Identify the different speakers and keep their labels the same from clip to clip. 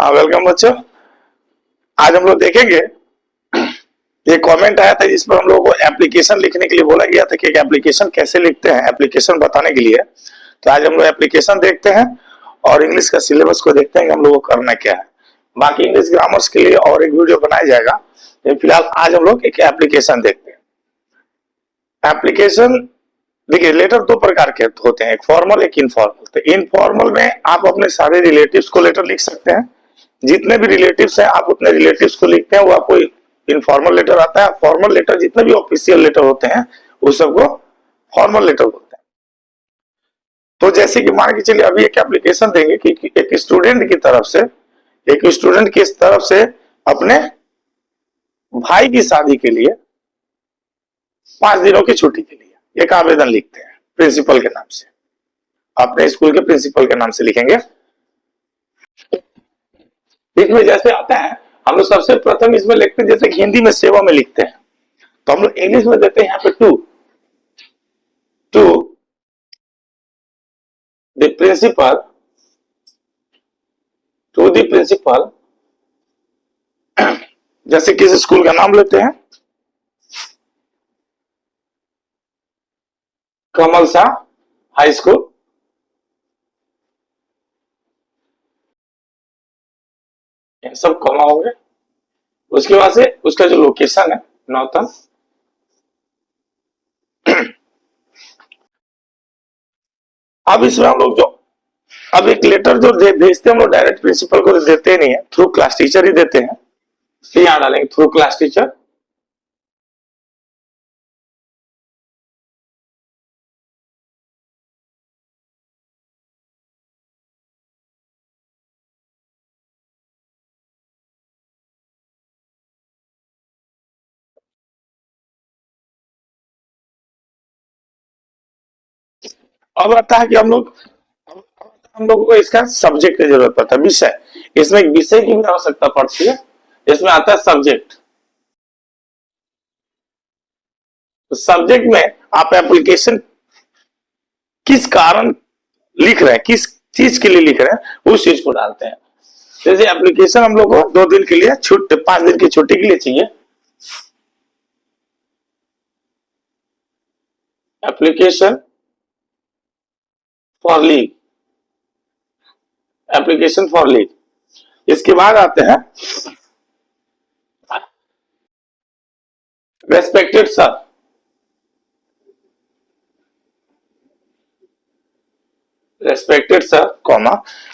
Speaker 1: हाँ, वेलकम बच्चों। आज हम लोग देखेंगे, ये कमेंट आया था जिस पर हम लोगों को एप्लीकेशन लिखने के लिए बोला गया था कि एक एप्लीकेशन कैसे लिखते हैं, एप्लीकेशन बताने के लिए। तो आज हम लोग एप्लीकेशन देखते हैं और इंग्लिश का सिलेबस को देखते हैं कि हम लोग को करना क्या है। बाकी इंग्लिश ग्रामर्स के लिए और एक वीडियो बनाया जाएगा, लेकिन फिलहाल आज हम लोग एक एप्लीकेशन देखते हैं। एप्लीकेशन देखिए, लेटर दो प्रकार के होते हैं, एक फॉर्मल एक इनफॉर्मल। तो इनफॉर्मल में आप अपने सारे रिलेटिव्स को लेटर लिख सकते हैं, जितने भी रिलेटिव्स हैं आप उतने रिलेटिव्स को लिखते हैं, वो आपको इनफॉर्मल लेटर आता है। फॉर्मल लेटर जितने भी ऑफिशियल लेटर होते हैं उस सबको फॉर्मल लेटर बोलते हैं। तो जैसे कि मान के चलिए अभी एक एप्लीकेशन देंगे कि एक स्टूडेंट की तरफ से, एक स्टूडेंट की तरफ से अपने भाई की शादी के लिए 5 दिनों की छुट्टी के लिए एक आवेदन लिखते हैं प्रिंसिपल के नाम से, अपने स्कूल के प्रिंसिपल के नाम से लिखेंगे। इसमें जैसे आता है हम लोग सबसे प्रथम इसमें लिखते हैं, जैसे हिंदी में सेवा में लिखते हैं तो हम लोग इंग्लिश में देते हैं यहाँ पे to the principal, to the principal. जैसे किसी स्कूल का नाम लेते हैं, कमल शाह हाई स्कूल। सब कॉमा हो गए। उसके बाद से उसका जो लोकेशन है नौतन। अब इसमें हम लोग जो अब एक लेटर जो भेजते हैं हम लोग डायरेक्ट प्रिंसिपल को देते नहीं है, थ्रू क्लास टीचर ही देते हैं। तो यहाँ डालेंगे थ्रू क्लास टीचर। अब आता है कि हम लोगों को इसका सब्जेक्ट की जरूरत पड़ता है, विषय। इसमें एक विषय की भी आवश्यकता पड़ती है। इसमें आता है सब्जेक्ट। तो सब्जेक्ट में आप एप्लीकेशन किस कारण लिख रहे हैं, किस चीज के लिए लिख रहे हैं, उस चीज को डालते हैं। जैसे एप्लीकेशन हम लोग को 2 दिन के लिए 5 दिन की छुट्टी के लिए चाहिए। Application for leave, application for leave. इसके बाद आते हैं respected sir, respected sir comma.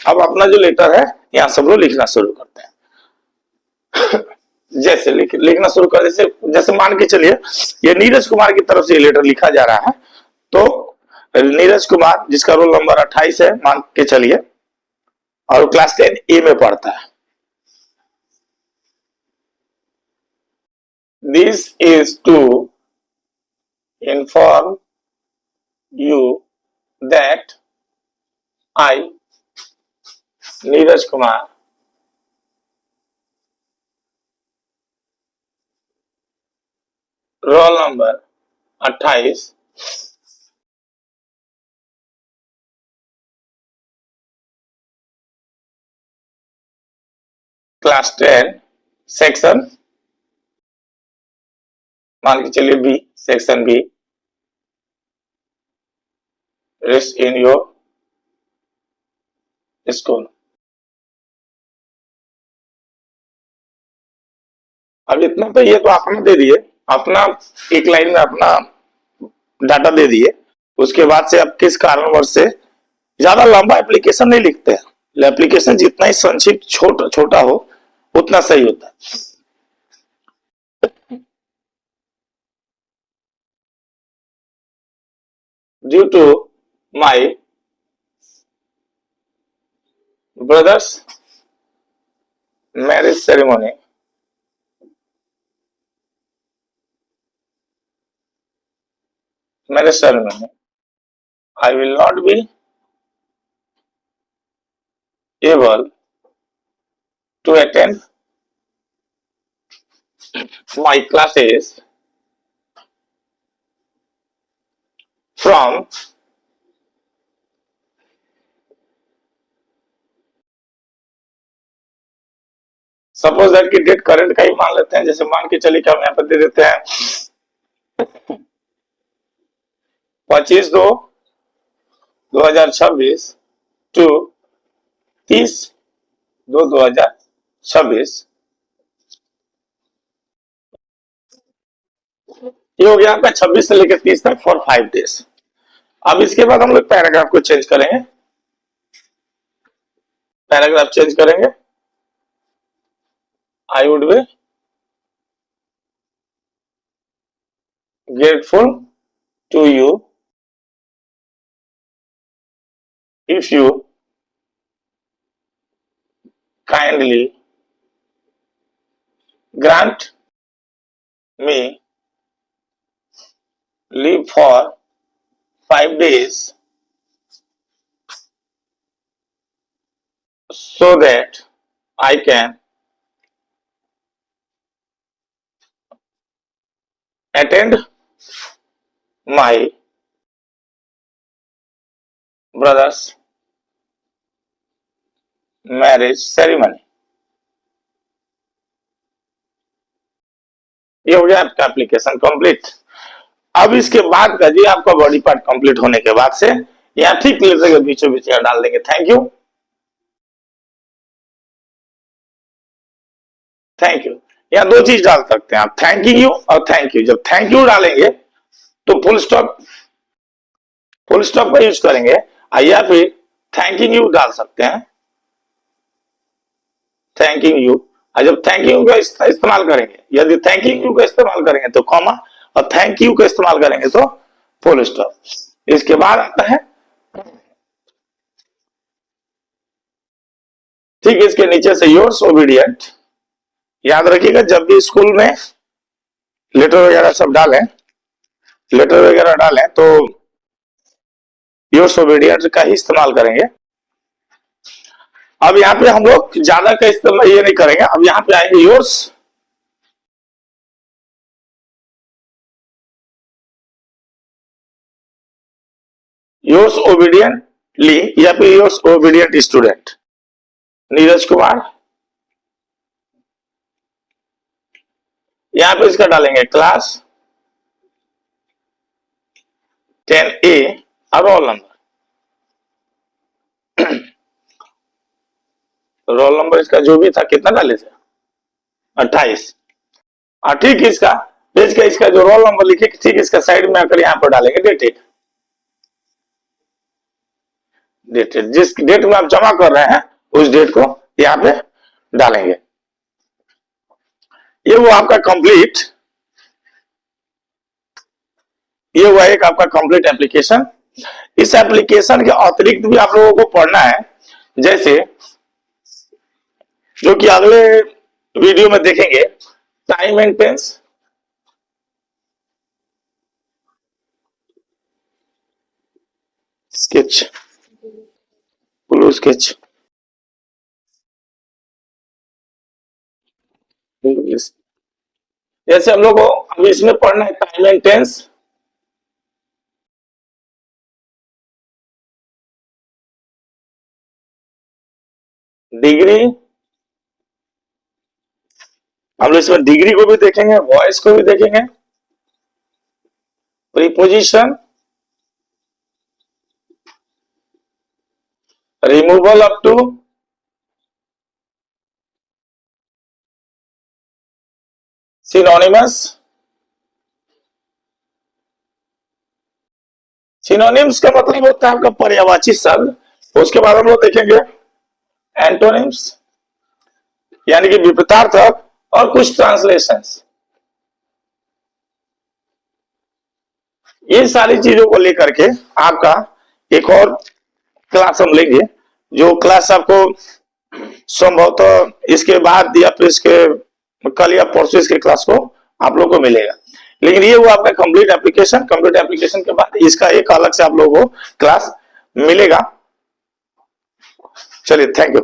Speaker 1: अब अपना जो लेटर है यहां सब लोग लिखना शुरू करते हैं। जैसे लिखना शुरू कर, जैसे जैसे मान के चलिए ये नीरज कुमार की तरफ से ये लेटर लिखा जा रहा है। तो नीरज कुमार जिसका रोल नंबर 28 है मान के चलिए, और क्लास 10 ए में पढ़ता है। This is to inform you that I Neeraj Kumar roll number 28 class 10 section मान के चलिए B, section B, rest in your school. अब इतना तो ये तो अपना दे दिए, अपना एक लाइन में अपना डाटा दे दिए। उसके बाद से अब किस कारणवश से ज्यादा लंबा एप्लीकेशन नहीं लिखते हैं। एप्लीकेशन जितना ही संक्षिप्त छोटा हो उतना सही होता है। Due to my brother's marriage ceremony, I will not be able to attend my classes from suppose that की डेट करंट का ही मान लेते हैं, जैसे मान के चलिए कि हम यहाँ पर दे देते हैं 25/2/2026 टू 30/2/2026। ये हो गया आपका 26 से लेकर 30 तक फॉर 5 डेज। अब इसके बाद हम लोग पैराग्राफ को चेंज करेंगे, पैराग्राफ चेंज करेंगे। I would be grateful to you if you kindly grant me leave for 5 days so that I can attend my brother's marriage ceremony। ये हो गया आपका एप्लीकेशन कंप्लीट। अब इसके बाद का जी आपका बॉडी पार्ट कंप्लीट होने के बाद से यहाँ ठीक लेटर के बीचों बीच यहाँ डाल देंगे थैंक यू, थैंक यू। यहाँ दो चीज डाल सकते हैं आप, थैंकिंग यू और थैंक यू। जब थैंक यू डालेंगे तो फुल स्टॉप का यूज करेंगे, या फिर थैंकिंग यू डाल सकते हैं, थैंकिंग यू। और जब थैंक यू का इस्तेमाल करेंगे, यदि थैंकिंग यू का इस्तेमाल करेंगे तो कॉमा, और थैंक यू का इस्तेमाल करेंगे तो फुल स्टॉप। इसके बाद आता है ठीक, इसके नीचे से योर्स ओबीडिएंट। याद रखिएगा जब भी स्कूल में लेटर वगैरह सब डालें, लेटर वगैरह डालें तो योर्स ओबीडिएंट का ही इस्तेमाल करेंगे। अब यहाँ पे हम लोग ज्यादा का इस्तेमाल ये नहीं करेंगे। अब यहाँ पे आएंगे योर्स ओबीडिएंटली या फिर yours obedient student Neeraj Kumar. यहाँ पे इसका डालेंगे क्लास 10A और रोल नंबर। रोल नंबर इसका जो भी था कितना डाले थे 28। और ठीक इसका पेज का इसका जो रोल नंबर लिखे ठीक इसका साइड में आकर यहाँ पर डालेंगे डेटेड। डेटेड जिस डेट में आप जमा कर रहे हैं उस डेट को यहाँ पे डालेंगे। ये वो आपका कंप्लीट, ये हुआ एक आपका कंप्लीट एप्लीकेशन। इस एप्लीकेशन के अतिरिक्त भी आप लोगों को पढ़ना है, जैसे जो कि अगले वीडियो में देखेंगे, time and tense, sketch, blue sketch, जैसे हम लोग को अब इसमें पढ़ना है टाइम एंड टेंस, डिग्री, हम लोग इसमें डिग्री को भी देखेंगे, वॉइस को भी देखेंगे, preposition, removal up to, synonymous, synonyms का मतलब होता है आपका पर्यायवाची शब्द। उसके बाद हम लोग देखेंगे एंटोनिम्स यानी कि विपरीतार्थक और कुछ ट्रांसलेशंस। ये सारी चीजों को लेकर के आपका एक और क्लास हम लेंगे, जो क्लास आपको संभवतः इसके बाद या फिर इसके कल या परसों इसके क्लास को आप लोग को मिलेगा। लेकिन ये वो आपका कंप्लीट एप्लीकेशन के बाद इसका एक अलग से आप लोगों को क्लास मिलेगा। चलिए, थैंक यू।